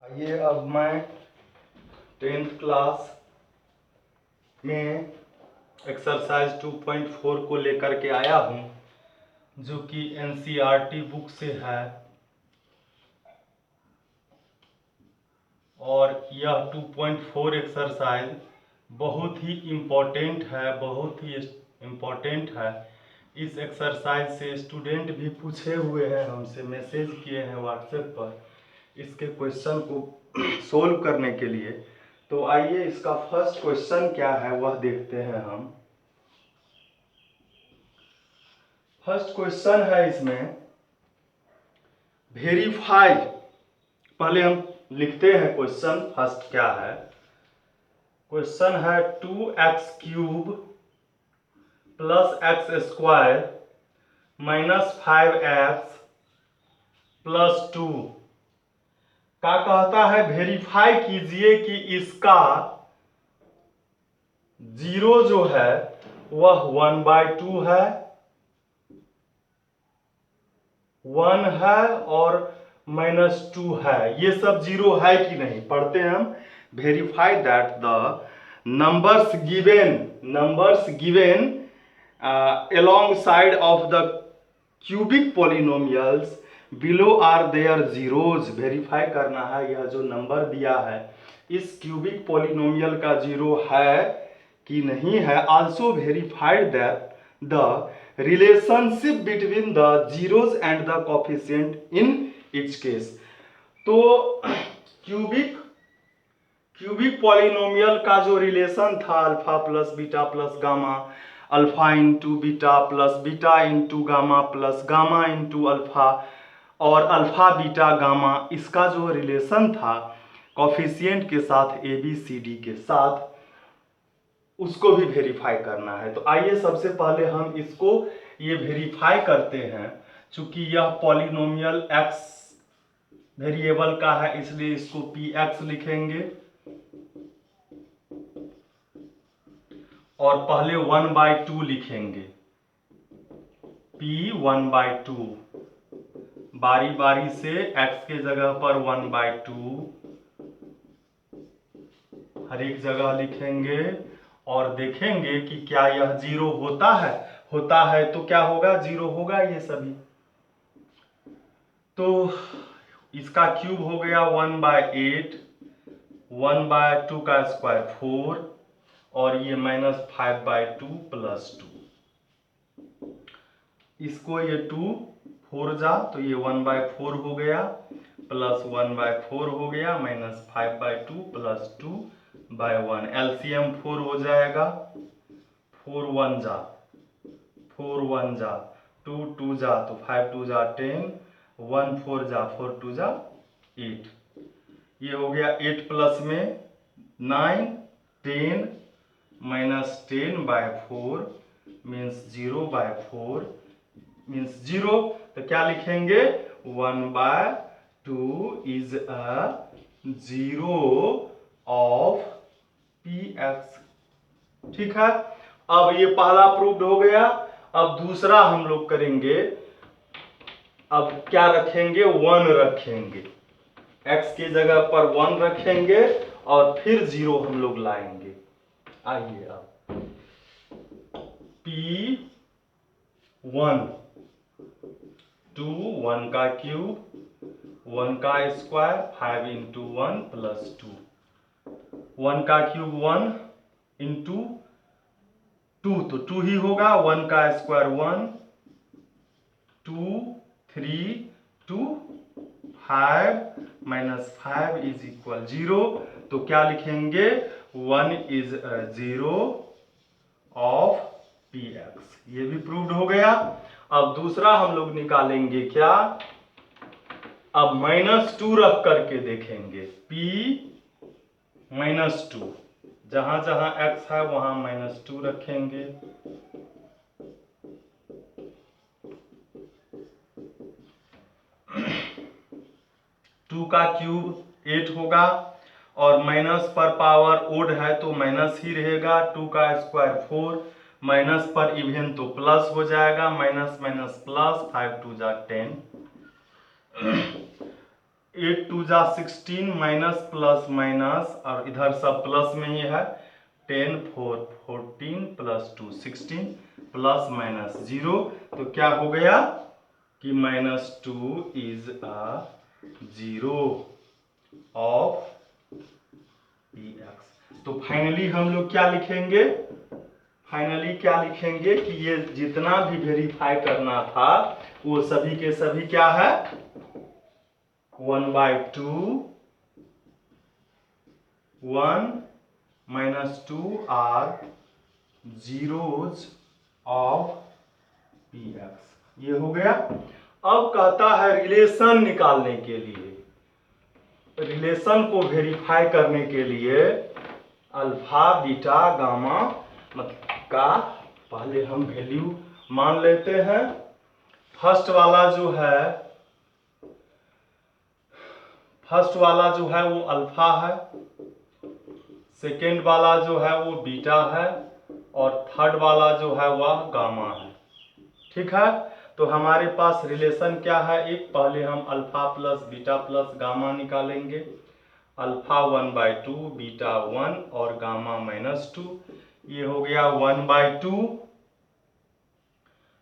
आइए अब मैं 10th क्लास में एक्सरसाइज 2.4 को लेकर के आया हूं, जो कि एनसीईआरटी बुक से है। और यह 2.4 एक्सरसाइज बहुत ही इम्पोर्टेंट है। इस एक्सरसाइज से स्टूडेंट भी पूछे हुए हैं, हमसे मैसेज किए हैं व्हाट्सएप पर इसके क्वेश्चन को सोल्व करने के लिए। तो आइए इसका फर्स्ट क्वेश्चन क्या है वह देखते हैं हम। फर्स्ट क्वेश्चन है इसमें वेरीफाई। पहले हम लिखते हैं क्वेश्चन फर्स्ट क्या है। क्वेश्चन है 2x³ plus x² minus 5x plus 2 का कहता है वेरीफाई कीजिए कि इसका जीरो जो है वह 1/2 है, 1 है और -2 है। ये सब जीरो है कि नहीं पढ़ते हैं हम। Verify that the numbers given alongside of the cubic polynomials below are their zeros। Verify करना है यह जो नंबर दिया है इस क्यूबिक पॉलिनोमियल का जीरो है कि नहीं है। Also verified that the relationship between the zeros and the coefficient in each case. तो क्यूबिक पॉलिनोमियल का जो रिलेशन था alpha plus beta plus gamma, alpha into beta plus beta into gamma plus gamma into alpha और alpha beta gamma, इसका जो relation था coefficient के साथ ABCD के साथ, उसको भी वेरीफाई करना है। तो आइए सबसे पहले हम इसको ये वेरीफाई करते हैं। चूंकि यह पॉलिनोमियल x वेरिएबल का है इसलिए इसको Px लिखेंगे और पहले 1/2 लिखेंगे। P 1/2 बारी बारी से x के जगह पर 1/2 हर एक जगह लिखेंगे और देखेंगे कि क्या यह जीरो होता है तो क्या होगा, जीरो होगा ये सभी। तो इसका क्यूब हो गया 1/8, 1/2 का स्क्वायर 4 और ये -5/2 प्लस 2। इसको ये 2 4 जा तो ये 1/4 हो गया प्लस 1/4 हो गया -5/2 प्लस 2/1। एलसीएम 4 हो जाएगा। 4 1 जा 2 2 जा तो 5 2 जा 10, 1 4 जा 4 2 जा 8। ये हो गया 8 प्लस में 9 10 -10/4 मीन्स 0/4 मीन्स 0। तो क्या लिखेंगे 1/2 is a zero of Px। ठीक है, अब ये पहला प्रूव्ड हो गया। अब दूसरा हम लोग करेंगे। अब क्या रखेंगे, 1 रखेंगे, x की जगह पर 1 रखेंगे और फिर 0 हम लोग लाएंगे। आइए अब P1 2 1 का क्यूब 1 का स्क्वायर 5 इंटू 1 प्लस 2। 1 का क्यूब 1 इंटू 2 तो 2 ही होगा। 1 का स्क्वायर 1 2 3 2 5 -5 इज इक्वल 0। तो क्या लिखेंगे 1 is a zero of Px। ये भी प्रूव्ड हो गया। अब दूसरा हम लोग निकालेंगे क्या, अब -2 रख करके देखेंगे। P -2 जहां जहां x है वहां -2 रखेंगे। 2 का क्यूब 8 होगा और माइनस पर पावर ओड है तो माइनस ही रहेगा। 2 का स्क्वायर 4 माइनस पर इवन तो प्लस हो जाएगा। माइनस माइनस प्लस 5 2 जा 10। 8 2 जा 16 माइनस प्लस माइनस और इधर सब प्लस में ही है 10 4 14 प्लस 2 16 प्लस माइनस 0 तो क्या हो गया कि -2 इज अ 0 ऑफ px। तो फाइनली हम लोग क्या लिखेंगे, फाइनली क्या लिखेंगे कि ये जितना भी वेरीफाई करना था वो सभी के सभी क्या है 1/2 1 -2 आर जीरोज ऑफ px। ये हो गया। अब कहता है रिलेशन निकालने के लिए, रिलेशन को वेरीफाई करने के लिए अल्फा बीटा गामा मतलब का पहले हम वैल्यू मान लेते हैं। फर्स्ट वाला जो है वो अल्फा है, सेकेंड वाला जो है वो बीटा है और थर्ड वाला जो है वह गामा है। ठीक है, तो हमारे पास रिलेशन क्या है, एक पहले हम alpha plus beta plus gamma निकालेंगे। अल्फा 1/2 बीटा 1 और गामा -2, ये हो गया 1/2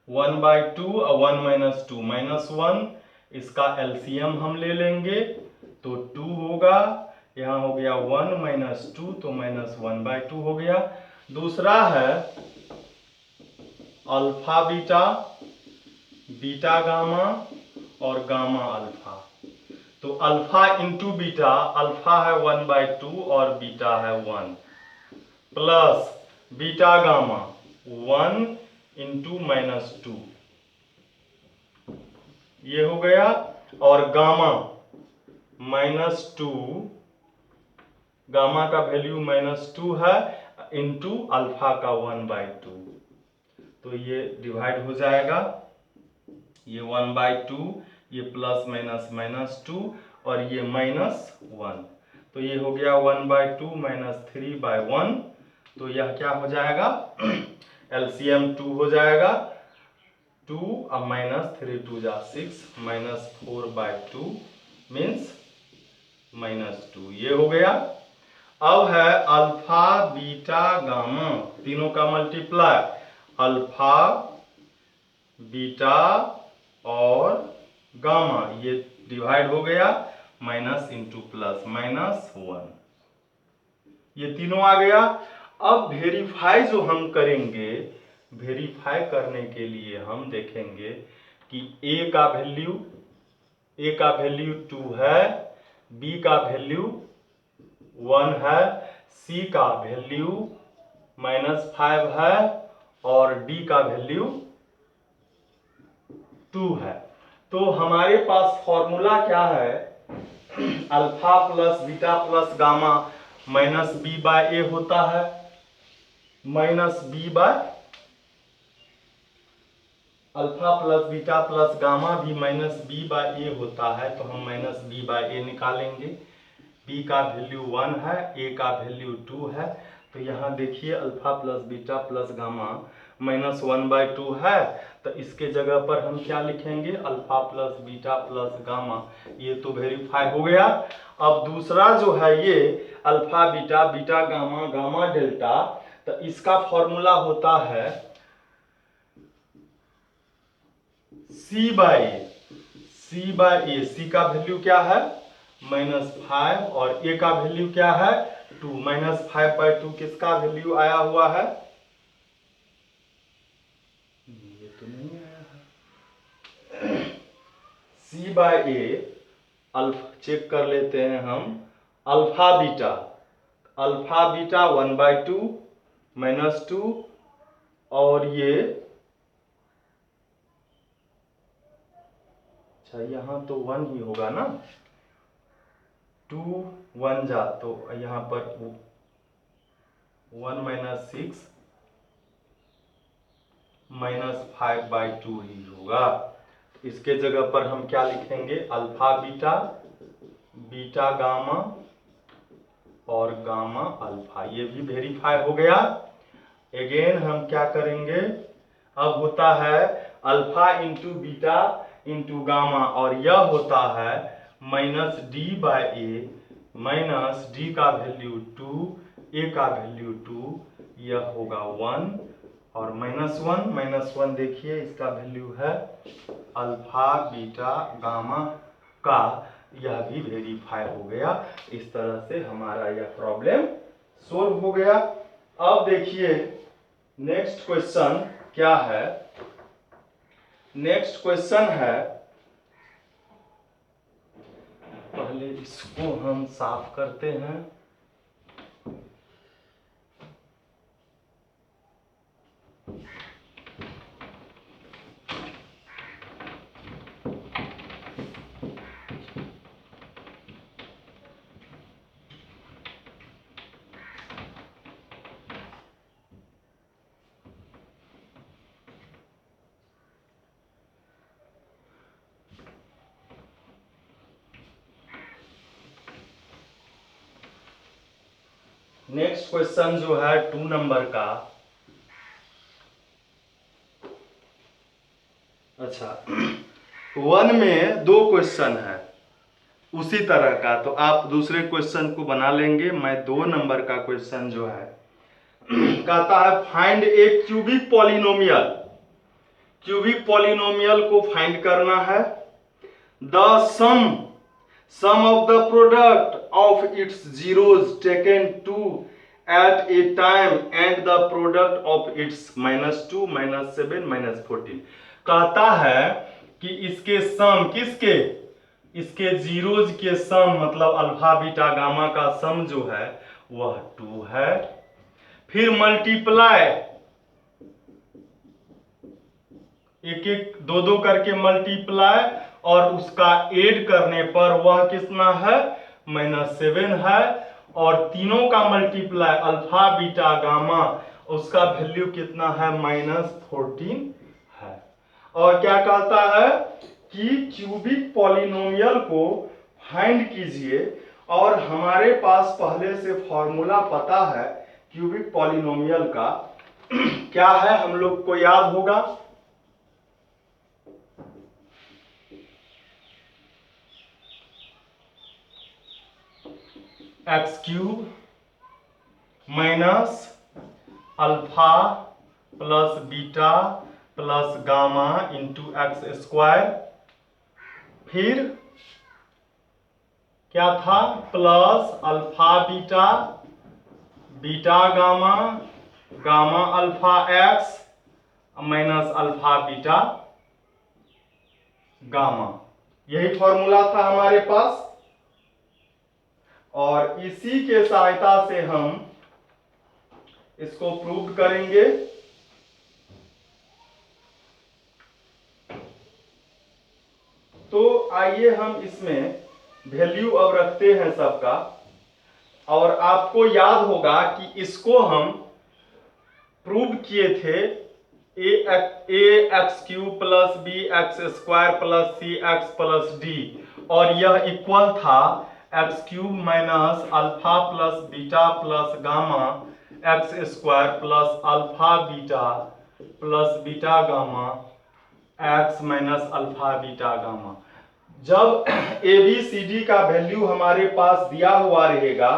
और 1 -2 -1, इसका एलसीएम हम ले लेंगे तो 2 होगा। यहाँ हो गया 1 - 2 तो -1/2 हो गया। दूसरा है अल्फा बीटा बीटा गामा और गामा अल्फा। तो अल्फा इंटू बीटा, अल्फा है 1/2 और बीटा है 1 प्लस बीटा गामा 1 इंटू -2, ये हो गया। और गामा -2, गामा का वैल्यू -2 है इंटू अल्फा का 1/2, तो ये डिवाइड हो जाएगा, ये 1/2, ये प्लस माइनस -2 और ये -1, तो ये हो गया 1/2 -3/1, तो यह क्या हो जाएगा एलसीएम 2 हो जाएगा। 2 अब -3 2 जा 6 -4/2 मीन्स -2, ये हो गया। अब है अल्फा बीटा गामा, तीनों का मल्टीप्लाई, अल्फा बीटा और गामा, ये डिवाइड हो गया, माइनस इंटू प्लस -1, ये तीनों आ गया। अब वेरीफाई जो हम करेंगे, वेरीफाई करने के लिए हम देखेंगे कि ए का वैल्यू 2 है, बी का वैल्यू 1 है, सी का वैल्यू -5 है और डी का वैल्यू 2 है। तो हमारे पास फॉर्मूला क्या है, alpha plus beta plus gamma -b/a होता है, alpha plus beta plus gamma भी -b/a होता है, तो हम -b/a निकालेंगे। b का वैल्यू 1 है, a का वैल्यू 2 है, तो यहाँ देखिए alpha plus beta plus gamma -1/2 है, तो इसके जगह पर हम क्या लिखेंगे, alpha plus beta plus gamma, ये तो वेरीफाई हो गया। अब दूसरा जो है ये alpha beta beta gamma gamma delta, तो इसका फॉर्मूला होता है c/a, c का वैल्यू क्या है -5 और a का वैल्यू क्या है 2, -5/2 किसका वैल्यू आया हुआ है, ये तो नहीं आया है। c/a अल्फा चेक कर लेते हैं हम, अल्फा बीटा 1/2 -2 और ये, अच्छा यहाँ तो 1 ही होगा ना, 2 1 जा, तो यहाँ पर 1 - 6 -5/2 ही होगा। इसके जगह पर हम क्या लिखेंगे, अल्फा बीटा बीटा गामा और गामा अल्फा, ये भी वेरीफाई हो गया। अगेन हम क्या करेंगे, अब होता है alpha into beta into gamma और यह होता है माइनस डी बाय ए माइनस डी का वैल्यू 2, ए का वैल्यू 2, यह होगा 1 और माइनस वन देखिए इसका वैल्यू है अल्फा बीटा गामा का, यह भी वेरीफाई हो गया। इस तरह से हमारा यह प्रॉब्लम सोल्व हो गया। अब देखिए नेक्स्ट क्वेश्चन क्या है। नेक्स्ट क्वेश्चन है, पहले इसको हम साफ करते हैं। नेक्स्ट क्वेश्चन जो है 2 नंबर का, अच्छा 1 में 2 क्वेश्चन है उसी तरह का, तो आप दूसरे क्वेश्चन को बना लेंगे। मैं 2 नंबर का क्वेश्चन जो है कहता है फाइंड ए क्यूबिक पॉलिनोमियल। क्यूबिक पॉलिनोमियल को फाइंड करना है। The sum of the product of its zeros taken 2 at a time and the product of its -2, -7, -14। कहता है कि इसके सम, किसके, इसके जीरोज के सम मतलब अल्फा बीटा गामा का सम जो है वह 2 है। फिर मल्टीप्लाई, एक एक दो दो करके मल्टीप्लाई और उसका ऐड करने पर वह कितना है, -7 है। और तीनों का मल्टीप्लाई अल्फा बीटा गामा, उसका वैल्यू कितना है, -14 है। और क्या कहता है कि क्यूबिक पॉलिनोमियल को फाइंड कीजिए, और हमारे पास पहले से फॉर्मूला पता है क्यूबिक पॉलिनोमियल का क्या है, हम लोग को याद होगा। X cube minus alpha plus beta plus gamma into x square, फिर क्या था, plus alpha beta, beta gamma, gamma alpha x minus alpha beta gamma. यही फॉर्मूला था हमारे पास, और इसी के सहायता से हम इसको प्रूव करेंगे। तो आइए हम इसमें वैल्यू अब रखते हैं सबका, और आपको याद होगा कि इसको हम प्रूव किए थे A X cube plus B X square plus C X plus D, और यह इक्वल था X cube minus alpha plus beta plus gamma X square plus alpha beta plus beta gamma X minus alpha beta gamma. जब A B C D का value हमारे पास दिया हुआ रहेगा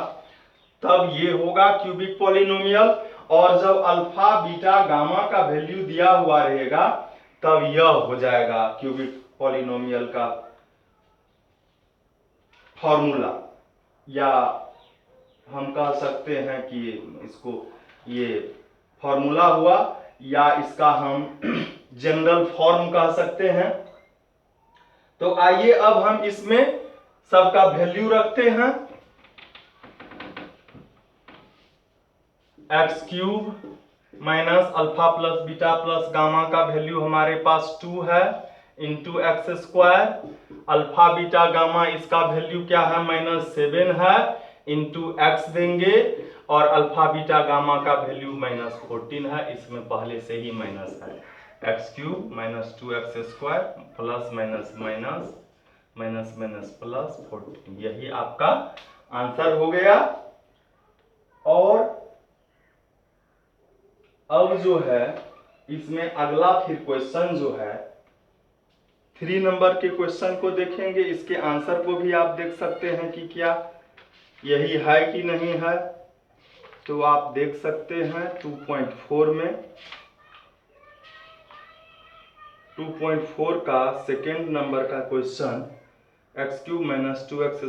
तब ये होगा क्यूबिक पॉलिनोमियल, और जब अल्फा बीटा गामा का वैल्यू दिया हुआ रहेगा तब यह हो जाएगा क्यूबिक पॉलिनोमियल का फॉर्मूला, या हम कह सकते हैं कि इसको ये फॉर्मूला हुआ, या इसका हम जनरल फॉर्म कह सकते हैं। तो आइए अब हम इसमें सबका वैल्यू रखते हैं। X cube minus alpha plus beta plus gamma का वैल्यू हमारे पास 2 है, into x square, alpha beta gamma इसका वैल्यू क्या है, -7 है, इंटू एक्स देंगे, और अल्फा बीटा गामा का वैल्यू -14 है, इसमें पहले से ही माइनस है। X cube minus 2x square plus minus minus minus minus plus 14, यही आपका आंसर हो गया। और अब जो है इसमें अगला फिर क्वेश्चन जो है 3 नंबर के क्वेश्चन को देखेंगे, इसके आंसर को भी आप देख सकते हैं कि क्या यही है कि नहीं है। तो आप देख सकते हैं 2.4 में 2.4 का सेकेंड नंबर का क्वेश्चन x³ - 2x² -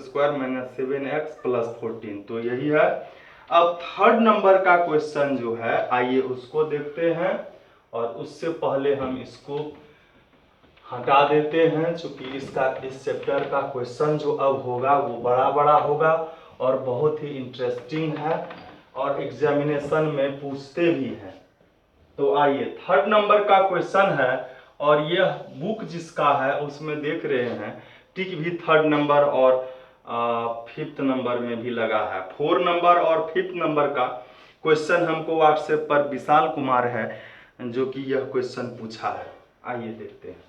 7x + 14, तो यही है। अब थर्ड नंबर का क्वेश्चन जो है, आइए उसको देखते हैं। और उससे पहले हम इसको हटा देते हैं, क्योंकि इस चैप्टर का क्वेश्चन जो अब होगा वो बड़ा बड़ा होगा और बहुत ही इंटरेस्टिंग है और एग्जामिनेशन में पूछते भी हैं। तो आइए, थर्ड नंबर का क्वेश्चन है और यह बुक जिसका है उसमें देख रहे हैं टिक भी थर्ड नंबर और फिफ्थ नंबर में भी लगा है। 4 नंबर और 5th नंबर का क्वेश्चन हमको व्हाट्सएप पर विशाल कुमार है जो कि यह क्वेश्चन पूछा है। आइए देखते हैं।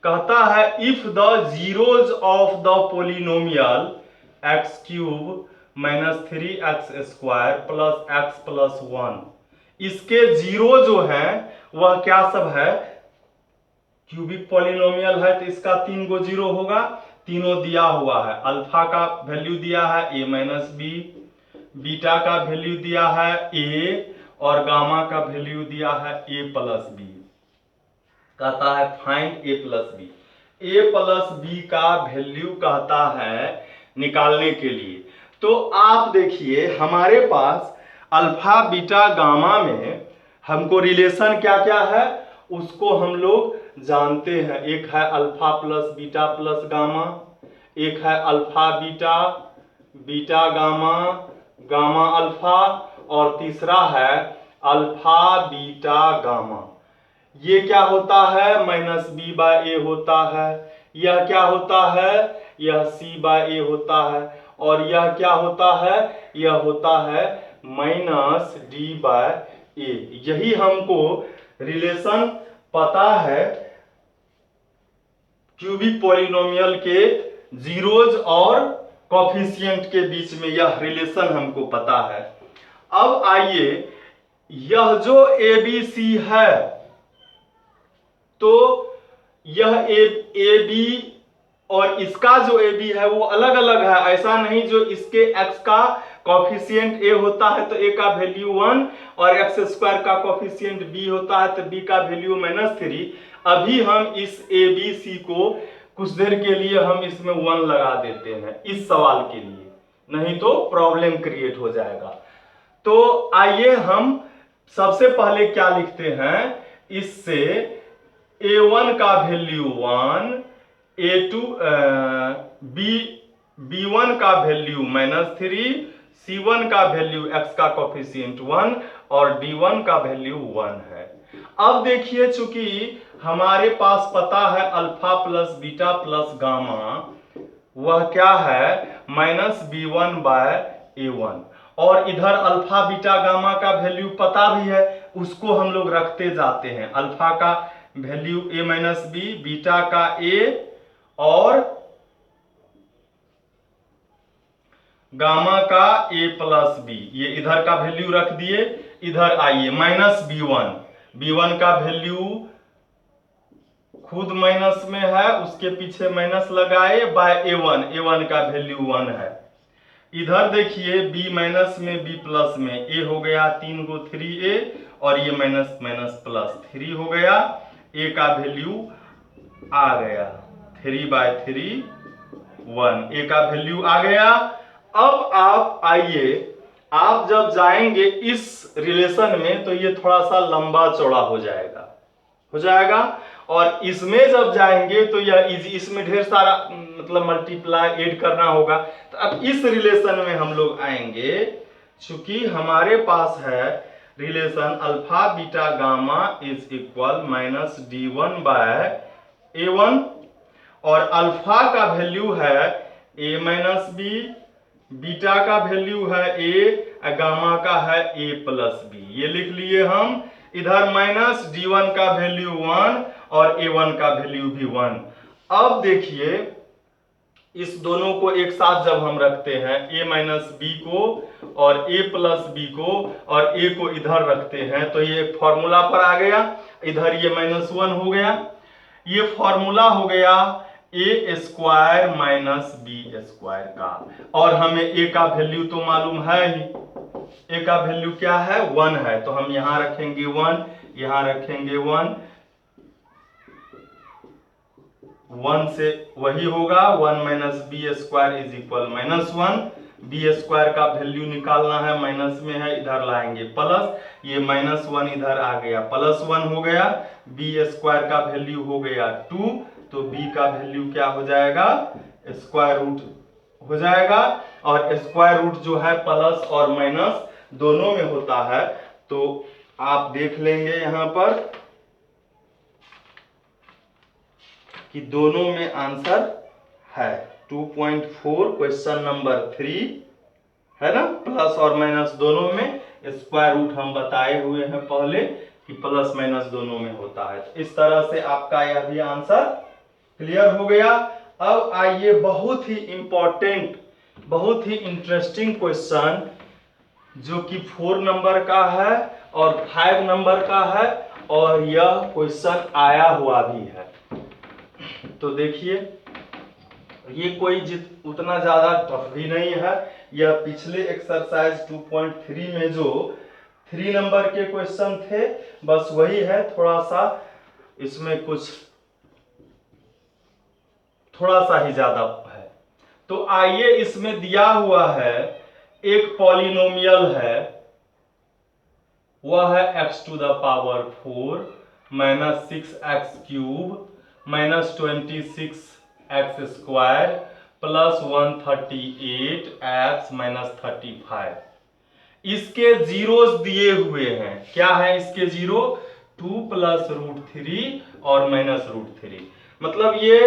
कहता है if the zeros of the polynomial x³ - 3x² + x + 1, इसके जीरो जो है वह क्या सब है, क्यूबिक पॉलिनोमियल है तो इसका 3 गो जीरो होगा। तीनों दिया हुआ है, अल्फा का वैल्यू दिया है a - b, बीटा का वैल्यू दिया है a और गामा का वैल्यू दिया है a + b। कहता है find a + b। a + b का वैल्यू कहता है निकालने के लिए। तो आप देखिए हमारे पास अल्फा बीटा गामा में हमको रिलेशन क्या क्या है उसको हम लोग जानते हैं। एक है अल्फा + बीटा + गामा, एक है alpha beta, beta gamma, gamma alpha, और तीसरा है अल्फा बीटा गामा। ये क्या होता है -b/a होता है। यह क्या होता है, यह c/a होता है। और यह क्या होता है, यह होता है -d/a। यही हमको रिलेशन पता है क्यूबिक पॉलिनोमियल के जीरोज और कोफिशिएंट के बीच में, यह रिलेशन हमको पता है। अब आइए, यह जो ABC है तो यह ए बी और इसका जो ए बी है वो अलग अलग है। ऐसा नहीं जो इसके x का कॉफिशिएंट a होता है तो a का वैल्यू 1 और x² का कॉफिशिएंट b होता है तो b का वैल्यू -3। अभी हम इस ABC को कुछ देर के लिए हम इसमें 1 लगा देते हैं इस सवाल के लिए, नहीं तो प्रॉब्लम क्रिएट हो जाएगा। तो आइए हम सबसे पहले क्या लिखते हैं, इससे a1 का वैल्यू 1, a2 b1 का वैल्यू -3, c1 का वैल्यू x का कोफिशिएंट 1 और d1 का वैल्यू 1 है। अब देखिए चूंकि हमारे पास पता है अल्फा + बीटा + गामा वह क्या है -b1/a1, और इधर अल्फा बीटा गामा का वैल्यू पता भी है, उसको हम लोग रखते जाते हैं। अल्फा का वैल्यू a - b, बीटा का a और गामा का a + b, ये इधर का वैल्यू रख दिए। इधर आइए -b1, b1 का वैल्यू खुद माइनस में है, उसके पीछे माइनस लगाए /a1, a1 का वैल्यू 1 है। इधर देखिए b- में b+ में a हो गया 3 गो 3a और ये -+3 हो गया। a का वैल्यू आ गया 3/3 1, a का वैल्यू आ गया। अब आप आइए, आप जब जाएंगे इस रिलेशन में तो ये थोड़ा सा लंबा चौड़ा हो जाएगा और इसमें जब जाएंगे तो यह इजी, इसमें ढेर सारा मतलब मल्टीप्लाई ऐड करना होगा। तो अब इस रिलेशन में हम लोग आएंगे, चूंकि हमारे पास है relation alpha beta gamma is equal -d1/a1 और अल्फा का वैल्यू है a - b, बीटा का वैल्यू है a, गामा का है a + b। ये लिख लिए हम। इधर -d1 का वैल्यू 1 और a1 का वैल्यू भी 1। अब देखिए इस दोनों को एक साथ जब हम रखते हैं a - b को और a + b को और a को इधर रखते हैं तो ये एक फॉर्मूला पर आ गया। इधर ये -1 हो गया, ये फॉर्मूला हो गया ए स्क्वायर माइनस बी स्क्वायर का, और हमें ए का वैल्यू तो मालूम है ही। ए का वैल्यू क्या है? 1 है, तो हम यहां रखेंगे 1, यहां रखेंगे 1, 1 से वही होगा 1 minus b square is equal minus 1। B square का वैल्यू निकालना है, माइनस में है, इधर लाएंगे प्लस, ये माइनस 1 इधर आ गया, प्लस 1 हो गया। बी स्क्वायर का वैल्यू हो गया 2, तो बी का वैल्यू क्या हो जाएगा? स्क्वायर रूट हो जाएगा। और स्क्वायर रूट जो है प्लस और माइनस दोनों में होता है, तो आप देख लेंगे यहां पर कि दोनों में आंसर है 2.4 क्वेश्चन नंबर 3 है ना। प्लस और माइनस दोनों में, स्क्वायर रूट हम बताए हुए हैं पहले कि प्लस माइनस दोनों में होता है। तो इस तरह से आपका यह भी आंसर क्लियर हो गया। अब आइए बहुत ही इंपॉर्टेंट, बहुत ही इंटरेस्टिंग क्वेश्चन जो कि 4 नंबर का है और 5 नंबर का है, और यह क्वेश्चन आया हुआ भी है। तो देखिए, ये कोई उतना ज्यादा टफ भी नहीं है। यह पिछले एक्सरसाइज 2.3 में जो 3 नंबर के क्वेश्चन थे बस वही है, थोड़ा सा इसमें कुछ थोड़ा सा ही ज्यादा है। तो आइए, इसमें दिया हुआ है एक पॉलिनोमियल है, वह है x to the power 4 minus 6x cube minus 26x square plus 138x minus 35। इसके जीरोस दिए हुए हैं। क्या है इसके जीरो? 2 प्लस रूट 3 और माइनस रूट 3। मतलब ये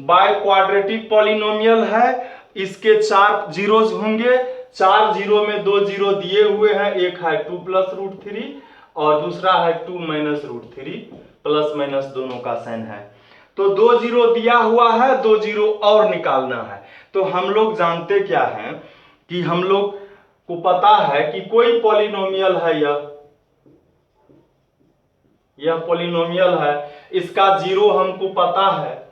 बाय क्वाड्रेटिक पॉलिनोमियल है। इसके 4 जीरोस होंगे, 4 जीरो में 2 जीरो दिए हुए हैं, एक है 2 प्लस रूट 3 और दूसरा है 2 माइनस रूट 3। प्लस माइनस दोनों का साइन है, तो 2 जीरो दिया हुआ है, 2 जीरो और निकालना है। तो हम लोग जानते क्या है कि हम लोग को पता है कि कोई पॉलिनोमियल है, यह पॉलिनोमियल है, इसका जीरो हमको पता है,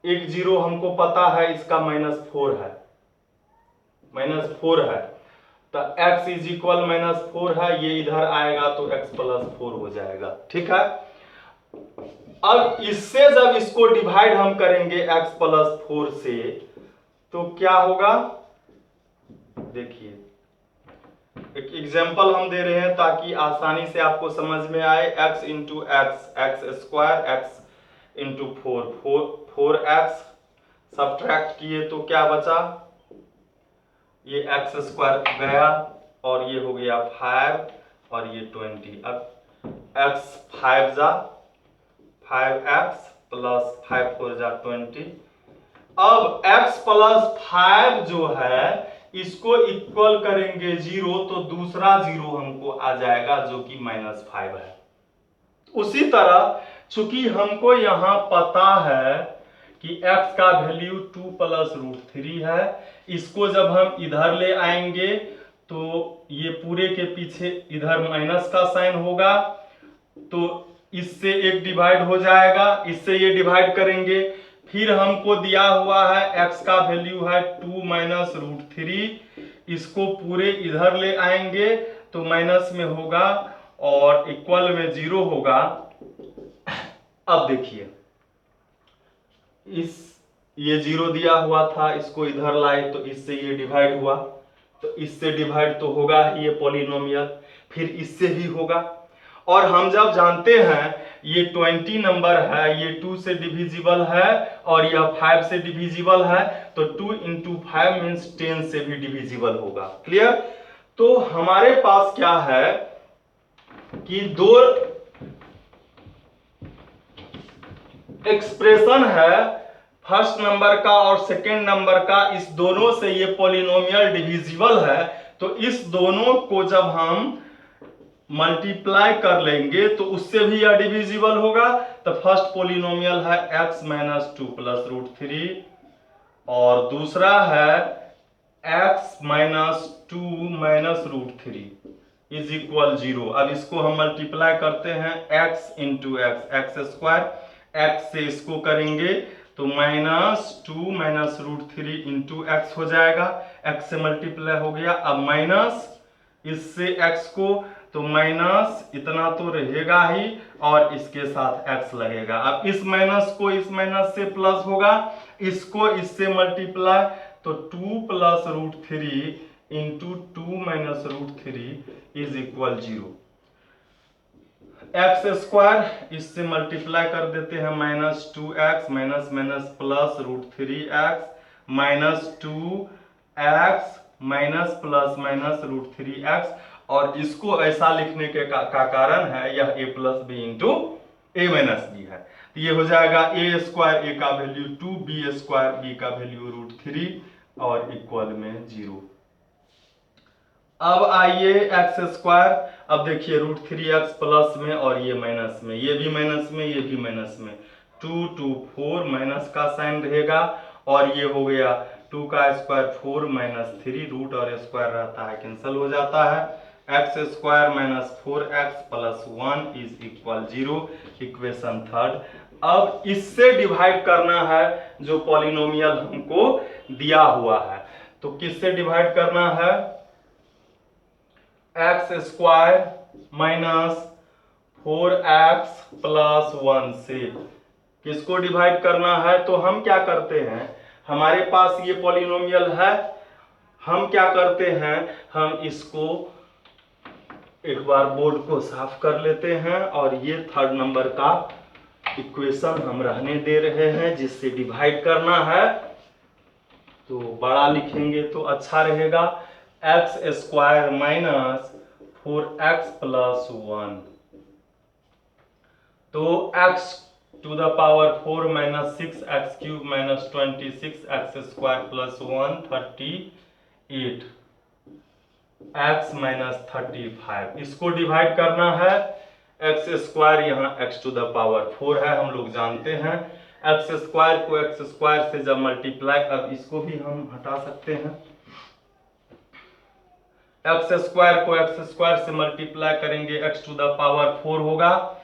एक जीरो हमको पता है, इसका -4 है, -4 है। तो x इज इक्वल -4 है, ये इधर आएगा तो x प्लस 4 हो जाएगा। ठीक है। अब इससे जब इसको डिवाइड हम करेंगे x प्लस 4 से, तो क्या होगा? देखिए, एक एग्जाम्पल हम दे रहे हैं ताकि आसानी से आपको समझ में आए। x into x square, x into 4x subtract किए तो क्या बचा? ये x स्क्वायर गया और ये हो गया 5 और ये 20। अब x 5 जा 5x प्लस 5 4 जा 20। अब x प्लस 5 जो है इसको इक्वल करेंगे 0, तो दूसरा 0 हमको आ जाएगा जो कि -5 है। उसी तरह चूंकि हमको यहां पता है कि x का वैल्यू 2 प्लस रूट 3 है, इसको जब हम इधर ले आएंगे तो ये पूरे के पीछे इधर माइनस का साइन होगा, तो इससे एक डिवाइड हो जाएगा, इससे ये डिवाइड करेंगे। फिर हमको दिया हुआ है x का वैल्यू है 2 माइनस रूट 3, इसको पूरे इधर ले आएंगे तो माइनस में होगा और इक्वल में 0 होगा। अब देखिए, ये 0 दिया हुआ था, इसको इधर लाए तो इससे ये डिवाइड हुआ, तो इससे डिवाइड तो होगा ही ये पॉलिनोमियल, फिर इससे भी होगा। और हम जब जानते हैं ये 20 नंबर है, ये 2 से डिविजिबल है और यह 5 से डिविजिबल है, तो 2 इंटू 5 मीन्स 10 से भी डिविजिबल होगा। क्लियर? तो हमारे पास क्या है कि दो एक्सप्रेशन है, फर्स्ट नंबर का और सेकेंड नंबर का, इस दोनों से ये पॉलिनोमियल डिविजिबल है। तो इस दोनों को जब हम मल्टीप्लाई कर लेंगे तो उससे भी यह डिविजिबल होगा। तो फर्स्ट पॉलिनोमियल है x माइनस 2 प्लस रूट 3 और दूसरा है x minus 2 minus root 3 is equal 0। अब इसको हम मल्टीप्लाई करते हैं x into x, x square, x से इसको करेंगे तो -2 माइनस √3 इंटू एक्स हो जाएगा, x से मल्टीप्लाई हो गया। अब माइनस इससे x को तो माइनस इतना तो रहेगा ही और इसके साथ x लगेगा। अब इस माइनस को इस माइनस से प्लस होगा, इसको इससे मल्टीप्लाई तो 2 plus √3 into 2 minus √3 is equal 0। X square इससे मल्टीप्लाई कर देते हैं -2x minus minus plus √3x -2x minus plus minus √3x। और इसको ऐसा लिखने के का कारण है यह a plus b into a minus b है। तो ये हो जाएगा a स्क्वायर a का वैल्यू 2, b स्क्वायर b का वैल्यू √3 और इक्वल में 0। अब आइए एक्स स्क्वायर, अब देखिए √3x प्लस में और ये माइनस में, ये भी माइनस में ये भी माइनस में, 2 2 4 माइनस का साइन रहेगा और ये हो गया 2 का स्क्वायर 4 माइनस 3 रूट और स्क्वायर रहता है कैंसिल हो जाता है। X square minus 4x plus 1 is equal 0, equation third. अब इससे डिवाइड करना है जो पॉलिनोमियल हमको दिया हुआ है, तो किससे डिवाइड करना है? X square minus 4x plus 1 से किसको डिवाइड करना है? तो हम क्या करते हैं, हमारे पास ये पॉलिनोमियल है, हम क्या करते हैं, हम इसको एक बार बोर्ड को साफ कर लेते हैं और ये थर्ड नंबर का इक्वेशन हम रहने दे रहे हैं जिससे डिवाइड करना है, तो बड़ा लिखेंगे तो अच्छा रहेगा। X square minus 4x plus 1, तो x to the power 4 minus 6x cube minus 26 x square plus 1 38 x minus 35, इसको डिवाइड करना है। एक्स स्क्वायर यहाँ x टू द पावर 4 है, हम लोग जानते हैं। एक्स स्क्वायर को एक्स स्क्वायर से जब मल्टीप्लाई, अब इसको भी हम हटा सकते हैं, एक्स स्क्वायर को एक्स स्क्वायर से मल्टीप्लाई करेंगे एक्स टू द पावर 4 होगा,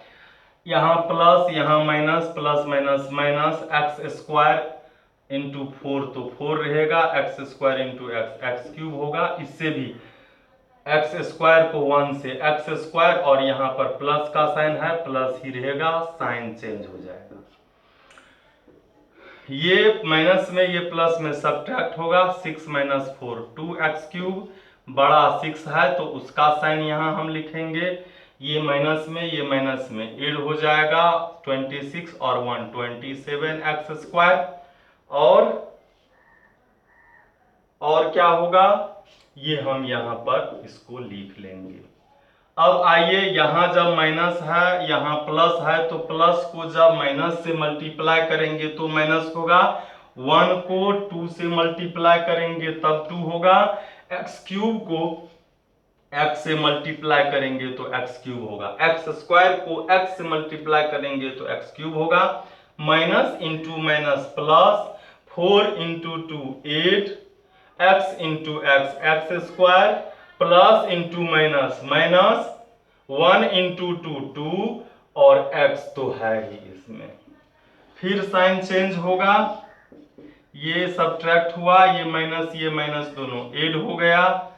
यहाँ प्लस यहाँ minus, plus minus minus, x square into 4 तो 4 रहेगा, x square into x x cube होगा। इससे भी एक्स स्क्वायर को 1 से एक्स स्क्वायर और यहाँ पर प्लस का साइन है, प्लस ही रहेगा, साइन चेंज हो जाएगा। ये माइनस में ये प्लस में सब्ट्रैक्ट होगा, 6 माइनस 4 2x क्यूब, बड़ा 6 है तो उसका साइन यहाँ हम लिखेंगे, ये माइनस में ये माइनस में ऐड हो जाएगा, 26 और 1 27 एक्स स्क्वायर, और क्या होगा, ये हम यहाँ पर इसको लिख लेंगे। अब आइए यहाँ जब माइनस है यहाँ प्लस है, तो प्लस को जब माइनस से मल्टीप्लाई करेंगे तो माइनस होगा, 1 को 2 से मल्टीप्लाई करेंगे तब 2 होगा, एक्स क्यूब को x से मल्टीप्लाई करेंगे तो x क्यूब होगा, एक्स स्क्वायर को x से मल्टीप्लाई करेंगे तो x क्यूब होगा, minus into minus plus, 4 into 2 8, x into x x square, plus into minus minus, 1 into 2 2 और x तो है ही इसमें, फिर साइन चेंज होगा, ये सब्ट्रैक्ट हुआ, ये माइनस दोनों ऐड हो गया,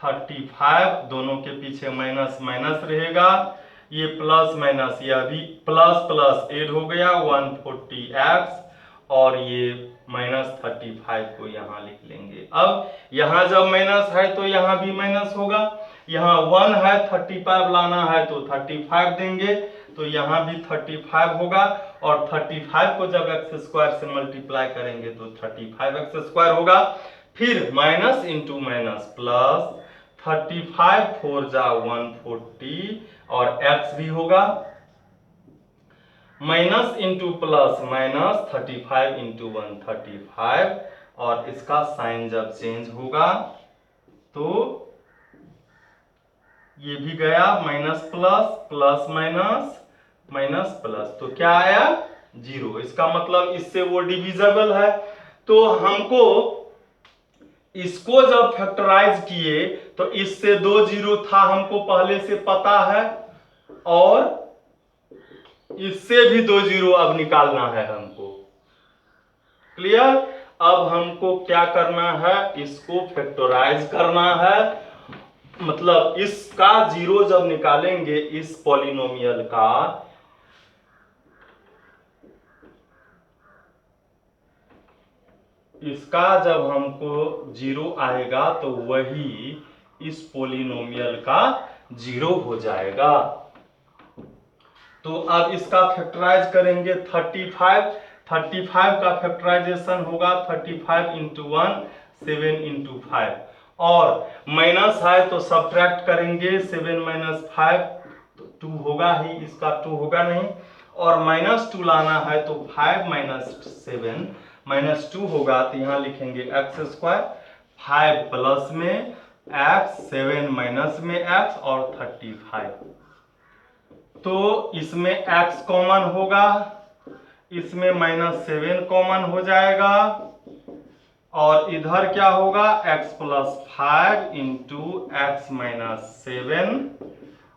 35 दोनों के पीछे माइनस माइनस रहेगा, ये प्लस माइनस ये अभी प्लस प्लस ऐड हो गया, 140x और ये -35 को यहाँ लिख लेंगे। अब यहाँ जब माइनस है तो यहाँ भी माइनस होगा, यहाँ 1 है 35 लाना है तो 35 देंगे, तो यहाँ भी 35 होगा, और 35 को जब एक्स स्क्वायर से मल्टीप्लाई करेंगे तो 35 एक्स स्क्वायर होगा, फिर माइनस इंटू माइनस प्लस, 35 4 जा 140 और x भी होगा, minus into plus minus, 35 into 135, और इसका साइन जब चेंज होगा तो ये भी गया minus plus, plus minus minus plus, तो क्या आया 0। इसका मतलब इससे वो डिविजिबल है, तो हमको इसको जब फैक्टराइज किए तो इससे 2 0 था हमको पहले से पता है, और इससे भी 2 जीरो अब निकालना है हमको। क्लियर? अब हमको क्या करना है, इसको फैक्टराइज करना है। मतलब इसका जीरो जब निकालेंगे इस पॉलिनोमियल का, इसका जब हमको जीरो आएगा तो वही इस पॉलिनोमियल का जीरो हो जाएगा। तो अब इसका फैक्टराइज करेंगे 35 का फैक्टराइजेशन होगा 35 इंटू 1 7 इंटू 5, और माइनस है तो सब्ट्रैक्ट करेंगे 7 माइनस 5 2 होगा ही, इसका 2 होगा नहीं, और -2 लाना है तो 5 माइनस 7 -2 होगा, तो यहाँ लिखेंगे x², 5 प्लस में x, 7 माइनस में x और 35। तो इसमें x कॉमन होगा, इसमें -7 कॉमन हो जाएगा, और इधर क्या होगा x plus 5 into x minus 7।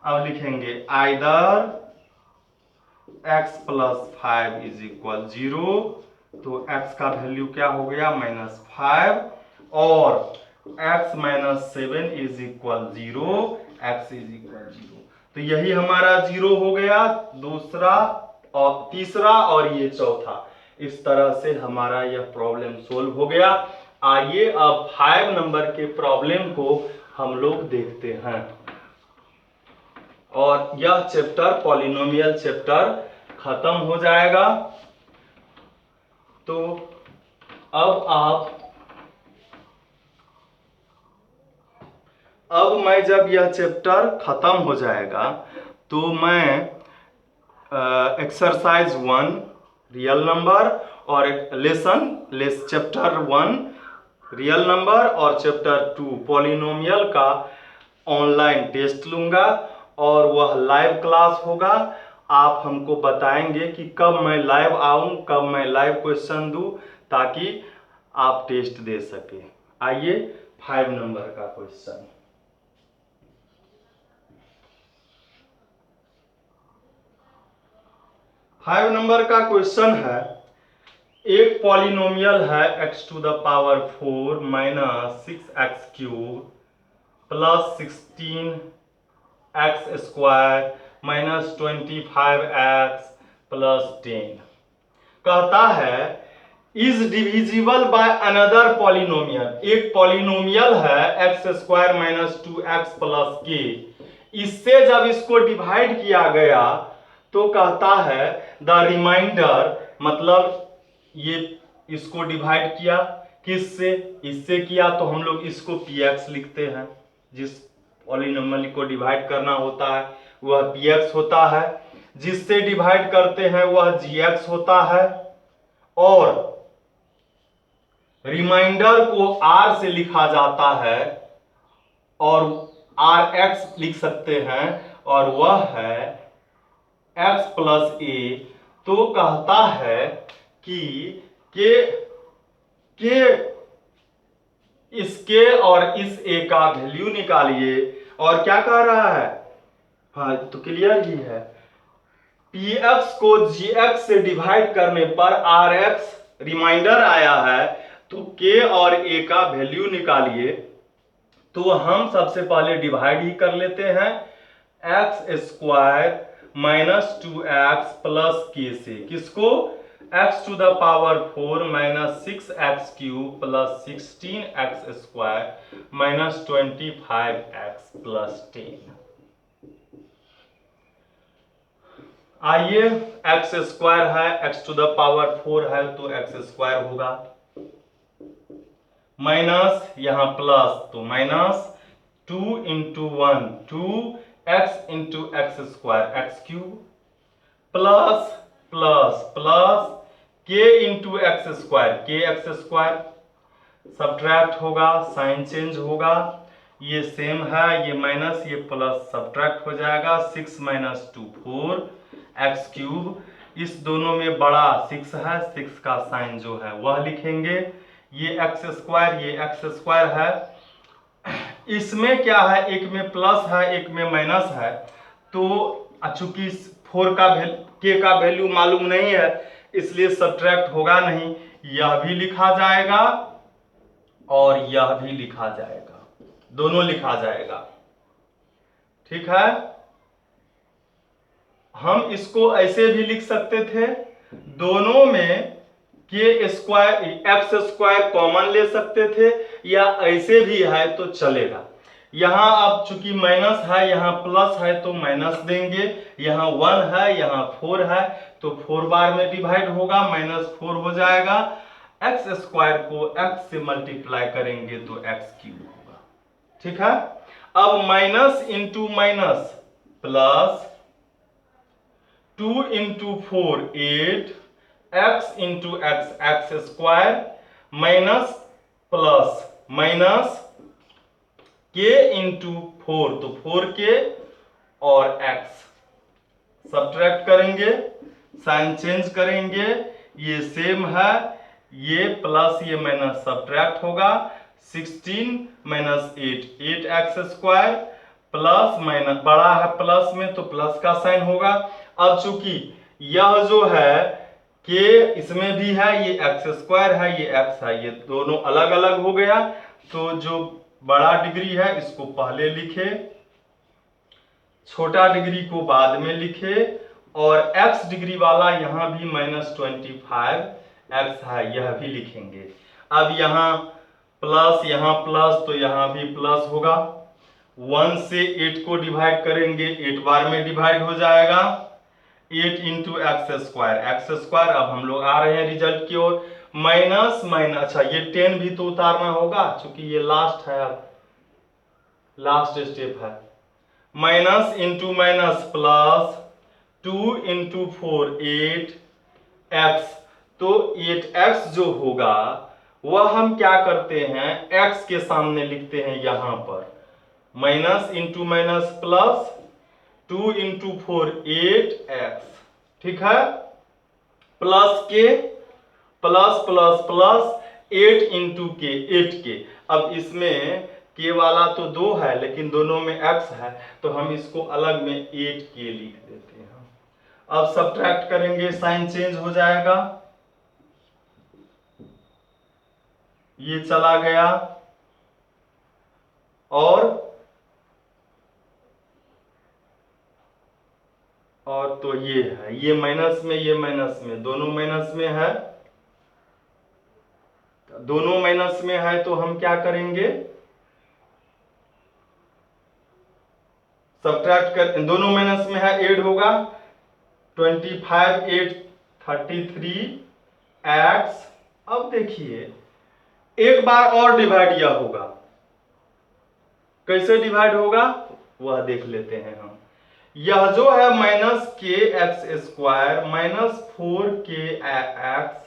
अब लिखेंगे either x plus 5 is equal 0, तो x का वैल्यू क्या हो गया -5, और x minus 7 is equal 0, x is equal 0। तो यही हमारा 0 हो गया, दूसरा और तीसरा और ये चौथा। इस तरह से हमारा यह प्रॉब्लम सोल्व हो गया। आइए अब 5 नंबर के प्रॉब्लम को हम लोग देखते हैं, और यह चैप्टर पॉलिनोमियल चैप्टर खत्म हो जाएगा। तो अब मैं जब यह चैप्टर खत्म हो जाएगा तो मैं एक्सरसाइज 1 रियल नंबर और चैप्टर 1 रियल नंबर और चैप्टर 2 पॉलिनोमियल का ऑनलाइन टेस्ट लूंगा, और वह लाइव क्लास होगा। आप हमको बताएंगे कि कब मैं लाइव आऊं, कब मैं लाइव क्वेश्चन दूं, ताकि आप टेस्ट दे सके। आइए 5 नंबर का क्वेश्चन। 5 नंबर का क्वेश्चन है, एक पॉलिनोमियल है x⁴ minus 6x³ plus 16x² minus 25x plus 10। कहता है is divisible by another polynomial. एक पॉलिनोमियल है x² minus 2x plus k, इससे जब इसको डिवाइड किया गया तो कहता है द रिमाइंडर, मतलब ये इसको डिवाइड किया किससे, इससे किया, तो हम लोग इसको px लिखते हैं। जिस पॉलिनोमियल को डिवाइड करना होता है वह px होता है, जिससे डिवाइड करते हैं वह gx होता है, और रिमाइंडर को r से लिखा जाता है और rx लिख सकते हैं, और वह है x प्लस a। तो कहता है कि के इसके और इस a का वैल्यू निकालिए, और क्या कह रहा है, हाँ तो क्लियर ही है, px को gx से डिवाइड करने पर rx रिमाइंडर आया है, तो k और a का वैल्यू निकालिए। तो हम सबसे पहले डिवाइड ही कर लेते हैं, x² minus 2x plus k से, किसको, x⁴ minus 6x³ plus 16x² minus 25x plus 10। आइए x² है, x⁴ है तो x² होगा, माइनस यहां प्लस तो minus 2 into 1 2x into x² x³ plus plus plus k into x² k x², subtract होगा, साइन चेंज होगा, ये सेम है, ये माइनस ये प्लस सब्ट्रैक्ट हो जाएगा, 6 माइनस 2 4 x³, इस दोनों में बड़ा 6 है, 6 का साइन जो है वह लिखेंगे, ये x² है। इसमें क्या है, एक में प्लस है एक में माइनस है, तो चूंकि 4 का k का वैल्यू मालूम नहीं है, इसलिए सब्ट्रैक्ट होगा नहीं। यह भी लिखा जाएगा और यह भी लिखा जाएगा, दोनों लिखा जाएगा। ठीक है, हम इसको ऐसे भी लिख सकते थे, दोनों में के स्क्वायर एक्स स्क्वायर कॉमन ले सकते थे, या ऐसे भी है तो चलेगा। यहां अब चूंकि माइनस है, यहां प्लस है तो माइनस देंगे, यहां 1 है, यहां 4 है तो 4 बार में डिवाइड होगा, -4 हो जाएगा। एक्स स्क्वायर को एक्स से मल्टीप्लाई करेंगे तो एक्स क्यूब होगा। ठीक है, अब minus into minus plus, 2 into 4 8, x into x x square, minus plus minus के इंटू 4 तो 4k और x, सब्ट्रैक्ट करेंगे, साइन चेंज करेंगे, ये सेम है, ये प्लस ये माइनस सब्ट्रैक्ट होगा, 16 minus 8 8x square, plus minus बड़ा है प्लस में तो प्लस का साइन होगा। अब चूंकि यह जो है के इसमें भी है, ये एक्स स्क्वायर है, ये एक्स है, ये दोनों अलग अलग हो गया, तो जो बड़ा डिग्री है इसको पहले लिखे, छोटा डिग्री को बाद में लिखे, और x डिग्री वाला यहां भी -25 x है, यह भी लिखेंगे। अब यहां प्लस तो यहां भी प्लस होगा, 1 से 8 को डिवाइड करेंगे, 8 बार में डिवाइड हो जाएगा, 8 इंटू एक्स स्क्वायर। अब हम लोग आ रहे हैं रिजल्ट की ओर, माइनस माइनस, अच्छा ये 10 भी तो उतारना होगा क्योंकि ये लास्ट है, अब लास्ट स्टेप है, minus into minus plus, 2 into 4 8 x, तो 8x जो होगा वह हम क्या करते हैं, x के सामने लिखते हैं यहां पर, minus into minus plus, 2 into 4 8x। ठीक है, प्लस के प्लस प्लस प्लस 8 इंटू के 8k। अब इसमें के वाला तो 2 है लेकिन दोनों में x है, तो हम इसको अलग में 8k लिख देते हैं। अब सब्ट्रैक्ट करेंगे, साइन चेंज हो जाएगा, ये चला गया, और तो ये है, ये माइनस में ये माइनस में, दोनों माइनस में है, दोनों माइनस में है तो हम क्या करेंगे, सब्ट्रैक्ट कर, दोनों माइनस में है, ऐड होगा, 25 8 33 x। अब देखिए एक बार और डिवाइड यह होगा, कैसे डिवाइड होगा वह देख लेते हैं हम। यह जो है माइनस के x square minus 4k x,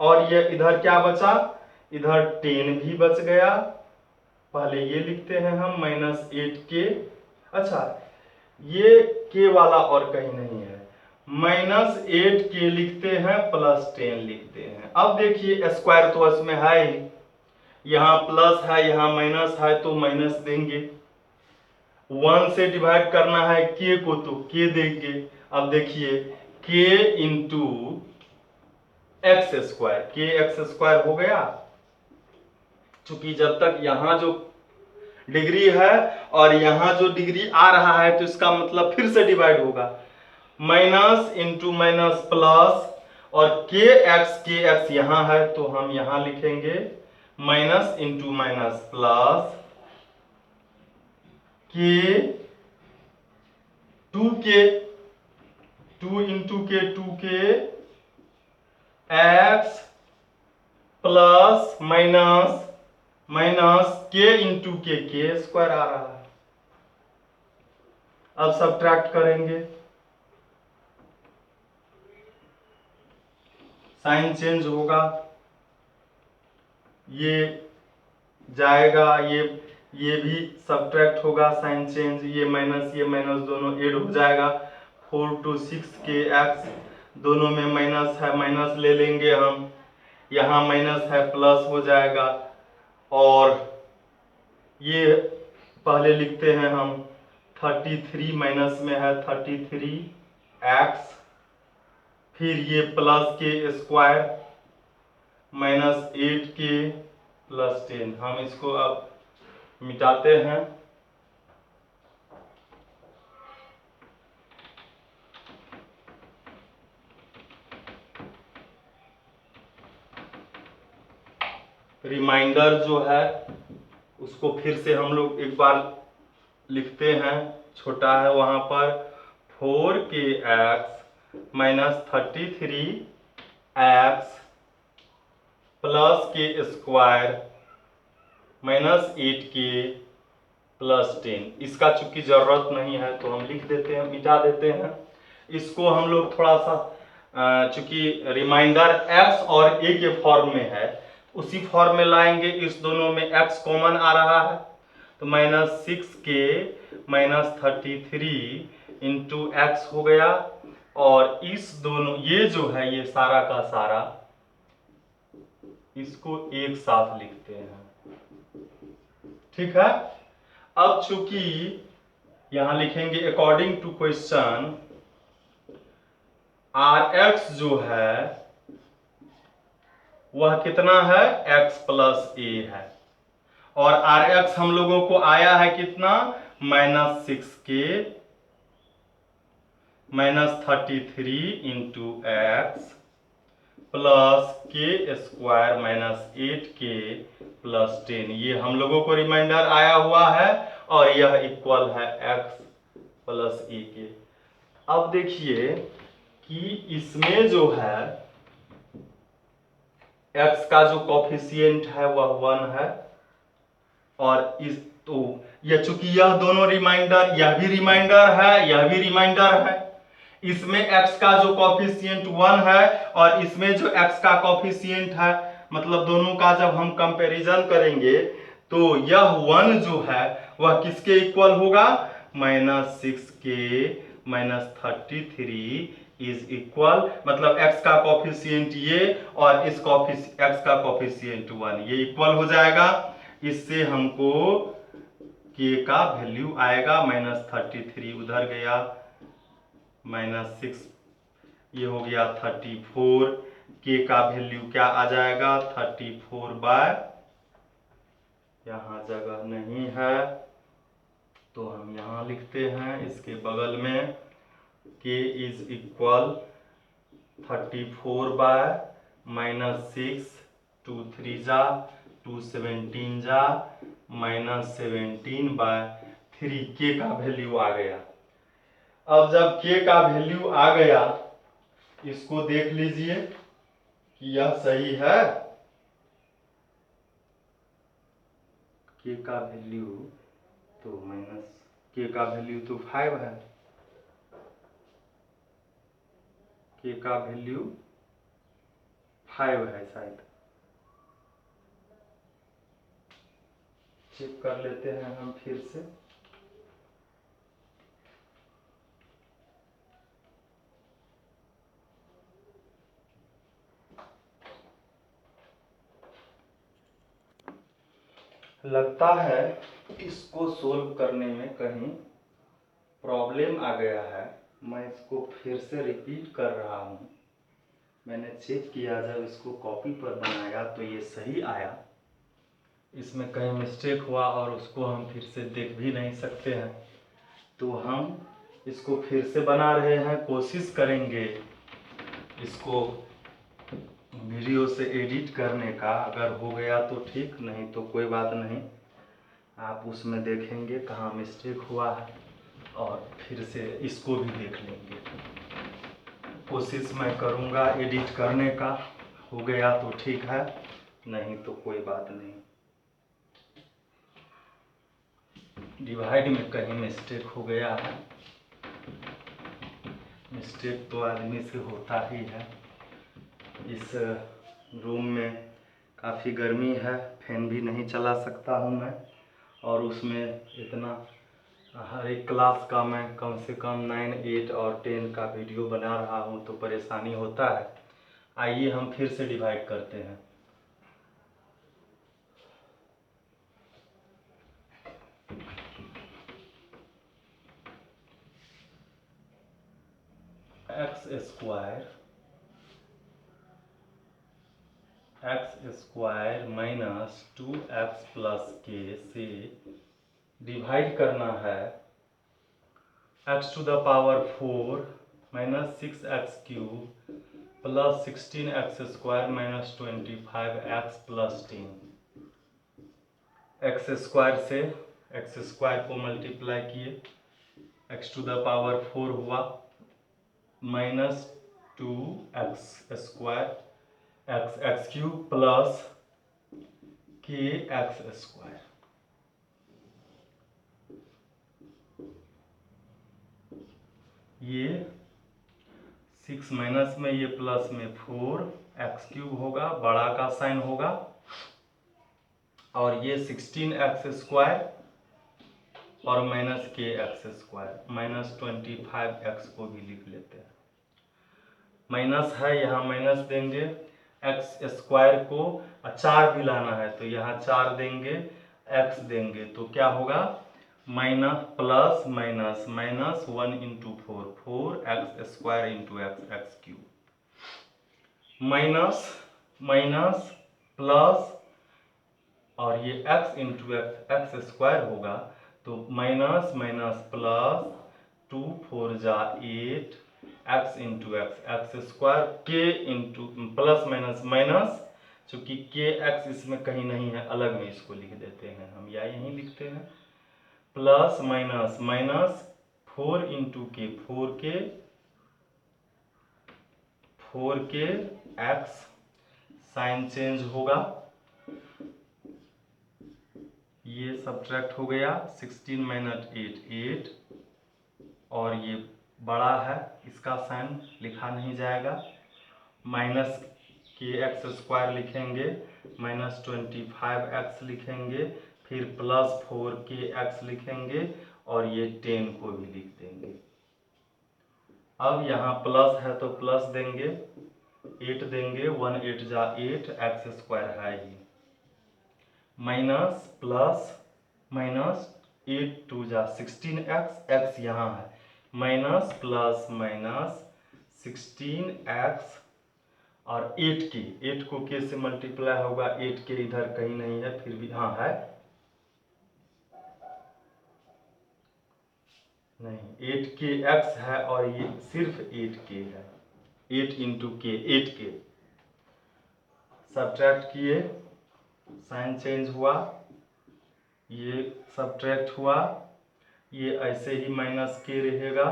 और ये इधर क्या बचा, इधर 10 भी बच गया, पहले ये लिखते हैं हम -8k। अच्छा ये के वाला और कहीं नहीं है, -8k लिखते हैं प्लस 10 लिखते हैं। अब देखिए स्क्वायर तो इसमें है ही, यहाँ प्लस है यहाँ माइनस है तो माइनस देंगे, 1 से डिवाइड करना है के को तो के देंगे। अब देखिए के इंटू एक्स स्क्वायर, के एक्स स्क्वायर हो गया, चूंकि जब तक यहां जो डिग्री है और यहां जो डिग्री आ रहा है तो इसका मतलब फिर से डिवाइड होगा, माइनस इंटू माइनस प्लस, और के एक्स यहां है तो हम यहां लिखेंगे माइनस इंटू माइनस प्लस, के 2k, 2 इंटू के 2k x plus minus minus के इंटू के स्क्वायर आ रहा है। अब सब्ट्रैक्ट करेंगे, साइन चेंज होगा, ये जाएगा, ये भी सब्ट्रैक्ट होगा, साइन चेंज, ये माइनस दोनों ऐड हो जाएगा, 4 to 6 के एक्स, दोनों में माइनस है, माइनस ले लेंगे हम, यहाँ माइनस है प्लस हो जाएगा, और ये पहले लिखते हैं हम 33 माइनस में है 33 एक्स फिर ये plus K square minus 8k plus 10। हम इसको अब मिटाते हैं। रिमाइंडर जो है उसको फिर से हम लोग एक बार लिखते हैं। छोटा है वहां पर 4kx minus 33x plus K square minus 8k plus 10। इसका चूंकि जरूरत नहीं है तो हम लिख देते हैं, मिटा देते हैं। इसको हम लोग थोड़ा सा चूंकि रिमाइंडर x और a के फॉर्म में है उसी फॉर्म में लाएंगे। इस दोनों में x कॉमन आ रहा है तो minus 6k minus 33 into x हो गया। और इस दोनों ये जो है ये सारा का सारा इसको एक साथ लिखते हैं। ठीक है। अब चूंकि यहां लिखेंगे अकॉर्डिंग टू क्वेश्चन Rx जो है वह कितना है x प्लस ए है और Rx हम लोगों को आया है कितना minus 6k minus 33 into x plus K square minus 8k plus 10। ये हम लोगों को रिमाइंडर आया हुआ है और यह इक्वल है x प्लस ए के। अब देखिए कि इसमें जो है x का जो कॉफिशिएंट है वह 1 है और इस तो यह चूंकि यह दोनों रिमाइंडर, यह भी रिमाइंडर है यह भी रिमाइंडर है। इसमें x का जो कॉफिशिएंट 1 है और इसमें जो x का कॉफिशिएंट है मतलब दोनों का जब हम कंपैरिजन करेंगे तो यह 1 जो है वह किसके इक्वल होगा minus 6k minus 33 is equal मतलब x का कॉफिशिएंट ये और इस x का कॉफिशिएंट 1 ये इक्वल हो जाएगा। इससे हमको k का वैल्यू आएगा माइनस 33 उधर गया माइनस 6 ये हो गया 34। k का वैल्यू क्या आ जाएगा 34 बाय यहाँ जगह नहीं है तो हम यहाँ लिखते हैं इसके बगल में k is equal 34 bye minus 6 2 3 जा 2 17 जा माइनस 17 बाय 3 k का वैल्यू आ गया। अब जब k का वैल्यू आ गया इसको देख लीजिए कि यह सही है। k का वैल्यू तो माइनस k का वैल्यू तो 5 है। k का वैल्यू 5 है शायद, चेक कर लेते हैं हम फिर से। लगता है इसको सोल्व करने में कहीं प्रॉब्लम आ गया है। मैं इसको फिर से रिपीट कर रहा हूँ। मैंने चेक किया जब इसको कॉपी पर बनाया तो ये सही आया। इसमें कहीं मिस्टेक हुआ और उसको हम फिर से देख भी नहीं सकते हैं तो हम इसको फिर से बना रहे हैं। कोशिश करेंगे इसको वीडियो से एडिट करने का, अगर हो गया तो ठीक, नहीं तो कोई बात नहीं। आप उसमें देखेंगे कहाँ मिस्टेक हुआ है और फिर से इसको भी देख लेंगे। कोशिश मैं करूँगा एडिट करने का, हो गया तो ठीक है, नहीं तो कोई बात नहीं। डिवाइड में कहीं मिस्टेक हो गया है। मिस्टेक तो आदमी से होता ही है। इस रूम में काफ़ी गर्मी है, फैन भी नहीं चला सकता हूँ मैं और उसमें इतना हर एक क्लास का मैं कम से कम 9, 8 और 10 का वीडियो बना रहा हूँ तो परेशानी होता है। आइए हम फिर से डिवाइड करते हैं। x square square minus 2x plus k से डिवाइड करना है x to the power 4 minus 6x cube plus 16x square minus 25x plus 10। X square से एक्स स्क्वायर को मल्टीप्लाई किए, x टू द पावर 4 हुआ minus 2x square x cube plus k x square. ये 6 minus में ये plus में 4x cube होगा, बड़ा का साइन होगा, और ये 16x स्क्वायर और माइनस के एक्स स्क्वायर माइनस 25x को भी लिख लेते हैं। माइनस है यहाँ माइनस देंगे, एक्स स्क्वायर को 4 भी लाना है तो यहाँ 4 देंगे, x देंगे तो क्या होगा minus plus minus minus 1 into 4 x square into x cube minus minus plus और ये x इंटू एक्स स्क्वायर होगा तो माइनस माइनस प्लस 2 4 जा 8 x इंटू एक्स स्क्वायर के इंटू प्लस माइनस माइनस, चूंकि के एक्स इसमें कहीं नहीं है अलग में इसको लिख देते हैं हम, या यहीं लिखते हैं प्लस माइनस माइनस 4 इंटू के 4 के एक्स साइन चेंज होगा, ये सब्ट्रैक्ट हो गया 16 माइनस 8 और ये बड़ा है इसका साइन लिखा नहीं जाएगा, माइनस के एक्स स्क्वायर लिखेंगे माइनस 25x लिखेंगे, फिर प्लस 4 के एक्स लिखेंगे और ये 10 को भी लिख देंगे। अब यहाँ प्लस है तो प्लस देंगे, 8 देंगे, 1 8 जा 8 एक्स स्क्वायर है ही, माइनस प्लस माइनस 8 2 जा 16x, x यहाँ है, माइनस प्लस माइनस 16x और 8 को के से मल्टीप्लाई होगा, 8 के इधर कहीं नहीं है फिर भी हाँ है, नहीं 8 के x है और ये सिर्फ 8 के है, 8 इंटू के 8 के सब्ट्रैक्ट किए, साइन चेंज हुआ, ये सब्ट्रैक्ट हुआ, ये ऐसे ही माइनस के रहेगा,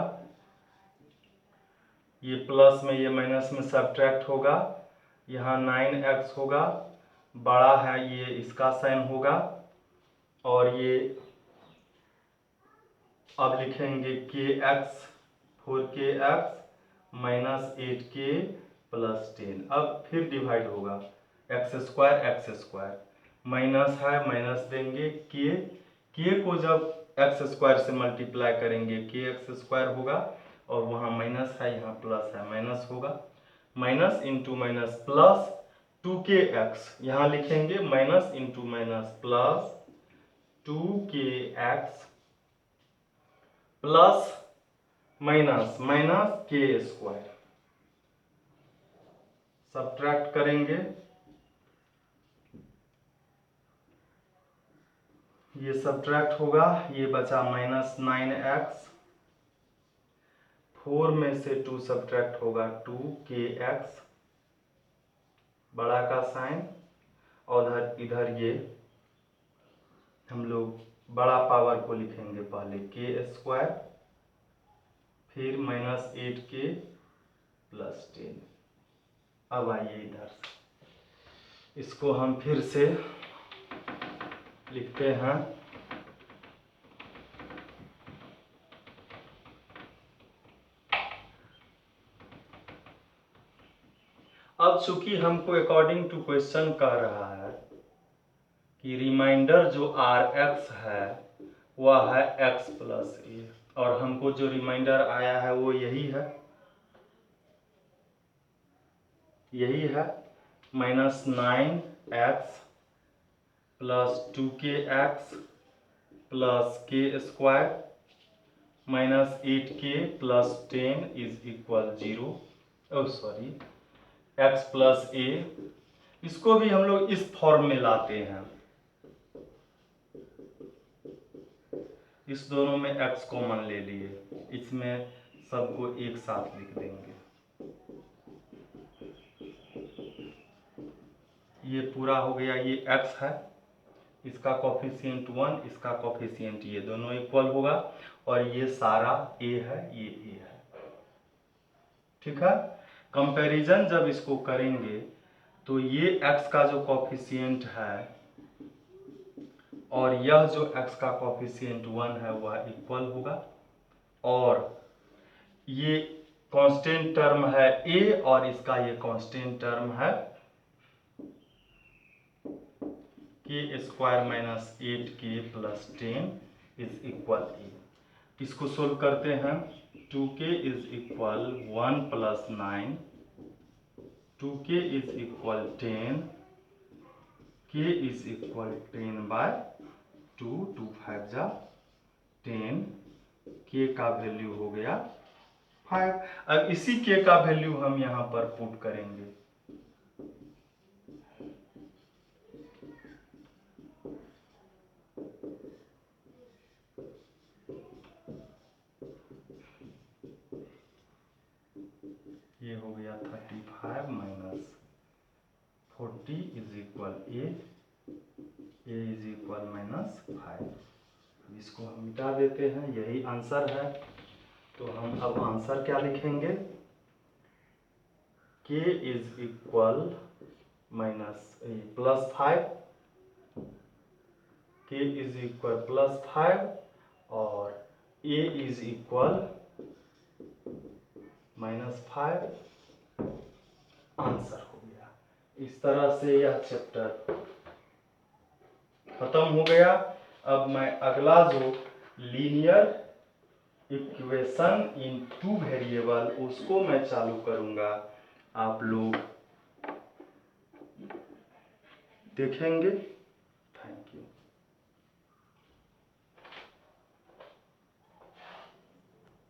ये प्लस में ये माइनस में सब्ट्रैक्ट होगा, यहाँ 9x होगा, बड़ा है ये इसका साइन होगा, और ये अब लिखेंगे के एक्स 4 माइनस 8 प्लस 10। अब फिर डिवाइड होगा एक्स स्क्वायर माइनस है माइनस देंगे, के को जब एक्स स्क्वायर से मल्टीप्लाई करेंगे के एक्स स्क्वायर होगा, और वहाँ माइनस है यहाँ प्लस है माइनस होगा, minus into minus plus 2kx, यहाँ लिखेंगे minus into minus plus 2kx plus minus minus के स्क्वायर, सब्ट्रैक्ट करेंगे, ये सब्ट्रैक्ट होगा, ये बचा माइनस 9x, 4 में से 2 सब्ट्रैक्ट होगा 2kx, बड़ा का साइन, और इधर ये हम लोग बड़ा पावर को लिखेंगे पहले के स्क्वायर, फिर माइनस 8k प्लस 10। अब आइए इधर से इसको हम फिर से लिखते हैं, अब चूंकि हमको अकॉर्डिंग टू क्वेश्चन कह रहा है कि रिमाइंडर जो Rx है वह है x प्लस ए, और हमको जो रिमाइंडर आया है वो यही है minus 9x plus 2kx plus K square minus 8k plus 10 is equal 0, x plus A इसको भी हम लोग इस फॉर्म में लाते हैं, इस दोनों में x कॉमन ले लिए, इसमें सबको एक साथ लिख देंगे। ये पूरा हो गया, ये x है, इसका कोफिशिएंट 1, इसका कोफिशिएंट ये दोनों इक्वल होगा, और ये सारा a है, ये a है। ठीक है, कंपैरिजन जब इसको करेंगे तो ये x का जो कोफिशिएंट है और यह जो x का कोफिशिएंट 1 है वह इक्वल होगा, और ये कांस्टेंट टर्म है a और इसका ये कांस्टेंट टर्म है k square minus 8k plus 10 is equal a। इसको सोल्व करते हैं, 2k is equal 1 plus 9, 2k is equal 10, k is equal 10 by 2, 2 5 जा 10, k का वैल्यू हो गया 5। अब इसी k का वैल्यू हम यहाँ पर पुट करेंगे, ये हो गया 35 minus 40 is equal a is equal minus 5। इसको हम मिटा देते हैं, यही आंसर है। तो हम अब आंसर क्या लिखेंगे, k is equal minus plus 5, k is equal plus 5 और a is equal minus 5, answer हो गया। इस तरह से यह चैप्टर खत्म हो गया। अब मैं अगला जो लीनियर इक्वेशन इन 2 वेरिएबल उसको मैं चालू करूंगा, आप लोग देखेंगे।